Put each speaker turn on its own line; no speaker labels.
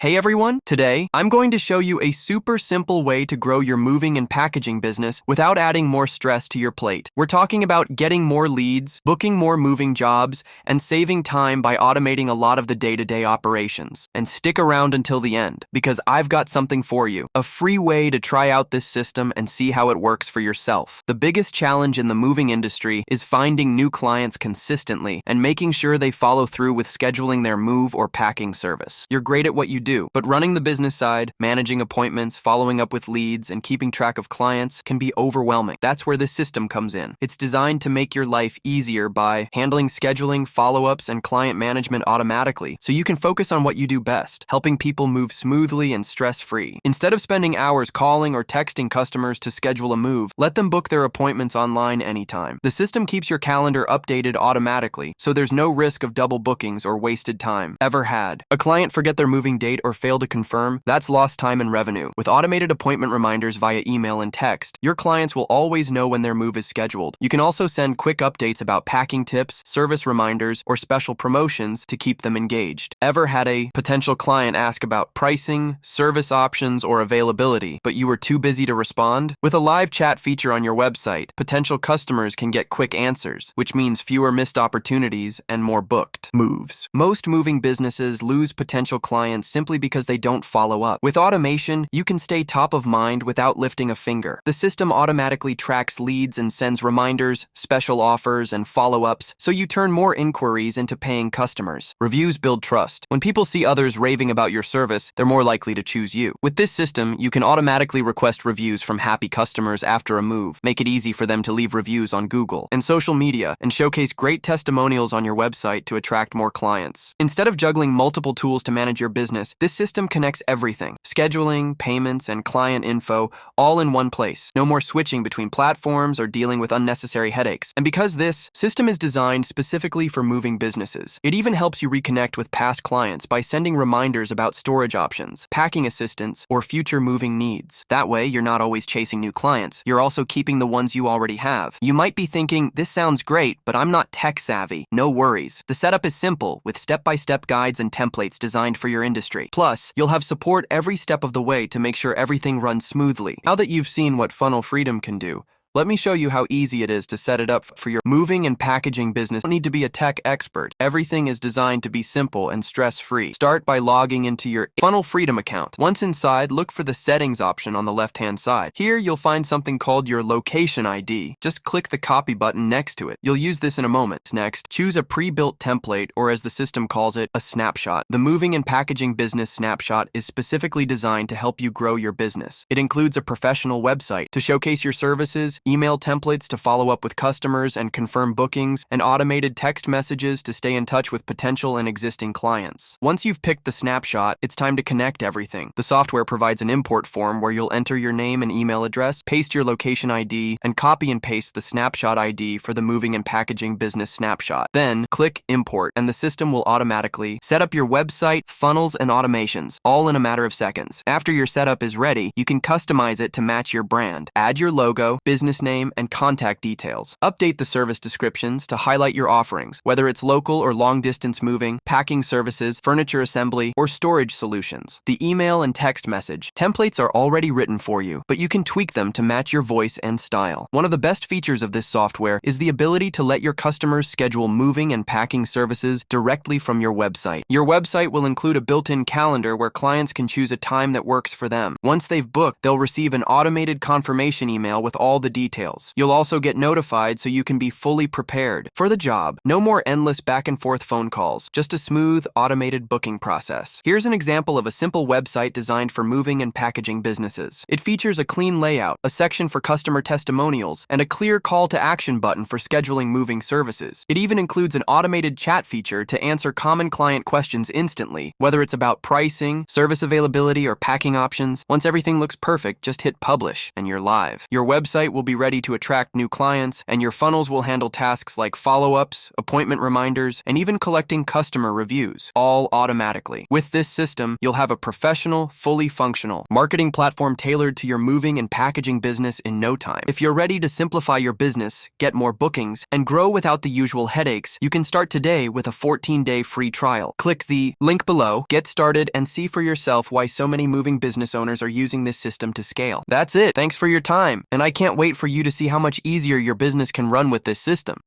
Hey everyone, today I'm going to show you a super simple way to grow your moving and packaging business without adding more stress to your plate. We're talking about getting more leads, booking more moving jobs, and saving time by automating a lot of the day-to-day operations. And stick around until the end, because I've got something for you, a free way to try out this system and see how it works for yourself. The biggest challenge in the moving industry is finding new clients consistently and making sure they follow through with scheduling their move or packing service. You're great at what you do, but running the business side, managing appointments, following up with leads, and keeping track of clients can be overwhelming. That's where this system comes in. It's designed to make your life easier by handling scheduling, follow-ups, and client management automatically, so you can focus on what you do best, helping people move smoothly and stress-free. Instead of spending hours calling or texting customers to schedule a move, let them book their appointments online anytime. The system keeps your calendar updated automatically, so there's no risk of double bookings or wasted time. Ever had a client forget their moving date or fail to confirm? That's lost time and revenue. With automated appointment reminders via email and text, your clients will always know when their move is scheduled. You can also send quick updates about packing tips, service reminders, or special promotions to keep them engaged. Ever had a potential client ask about pricing, service options, or availability, but you were too busy to respond? With a live chat feature on your website, potential customers can get quick answers, which means fewer missed opportunities and more booked moves. Most moving businesses lose potential clients simply because they don't follow up. With automation, you can stay top of mind without lifting a finger. The system automatically tracks leads and sends reminders, special offers, and follow-ups, so you turn more inquiries into paying customers. Reviews build trust. When people see others raving about your service, they're more likely to choose you. With this system, you can automatically request reviews from happy customers after a move, make it easy for them to leave reviews on Google and social media, and showcase great testimonials on your website to attract more clients. Instead of juggling multiple tools to manage your business, this system connects everything: scheduling, payments, and client info, all in one place. No more switching between platforms or dealing with unnecessary headaches. And because this system is designed specifically for moving businesses, it even helps you reconnect with past clients by sending reminders about storage options, packing assistance, or future moving needs. That way, you're not always chasing new clients. You're also keeping the ones you already have. You might be thinking, this sounds great, but I'm not tech savvy. No worries. The setup is simple, with step-by-step guides and templates designed for your industry. Plus, you'll have support every step of the way to make sure everything runs smoothly. Now that you've seen what Funnel Freedom can do, let me show you how easy it is to set it up for your moving and packaging business. You don't need to be a tech expert. Everything is designed to be simple and stress-free. Start by logging into your Funnel Freedom account. Once inside, look for the settings option on the left-hand side. Here, you'll find something called your location ID. Just click the copy button next to it. You'll use this in a moment. Next, choose a pre-built template, or as the system calls it, a snapshot. The moving and packaging business snapshot is specifically designed to help you grow your business. It includes a professional website to showcase your services, email templates to follow up with customers and confirm bookings, and automated text messages to stay in touch with potential and existing clients. Once you've picked the snapshot, it's time to connect everything. The software provides an import form where you'll enter your name and email address, paste your location ID, and copy and paste the snapshot ID for the moving and packaging business snapshot. Then, click Import, and the system will automatically set up your website, funnels, and automations, all in a matter of seconds. After your setup is ready, you can customize it to match your brand. Add your logo, business name, and contact details. Update the service descriptions to highlight your offerings, whether it's local or long-distance moving, packing services, furniture assembly, or storage solutions. The email and text message templates are already written for you, but you can tweak them to match your voice and style. One of the best features of this software is the ability to let your customers schedule moving and packing services directly from your website. Your website will include a built-in calendar where clients can choose a time that works for them. Once they've booked, they'll receive an automated confirmation email with all the details. You'll also get notified so you can be fully prepared for the job. No more endless back and forth phone calls, just a smooth, automated booking process. Here's an example of a simple website designed for moving and packaging businesses. It features a clean layout, a section for customer testimonials, and a clear call to action button for scheduling moving services. It even includes an automated chat feature to answer common client questions instantly, whether it's about pricing, service availability, or packing options. Once everything looks perfect, just hit publish and you're live. Your website will be ready to attract new clients, and your funnels will handle tasks like follow-ups, appointment reminders, and even collecting customer reviews, all automatically. With this system, you'll have a professional, fully functional marketing platform tailored to your moving and packaging business in no time. If you're ready to simplify your business, get more bookings, and grow without the usual headaches, you can start today with a 14-day free trial. Click the link below, get started, and see for yourself why so many moving business owners are using this system to scale. That's it. Thanks for your time, and I can't wait for you to see how much easier your business can run with this system.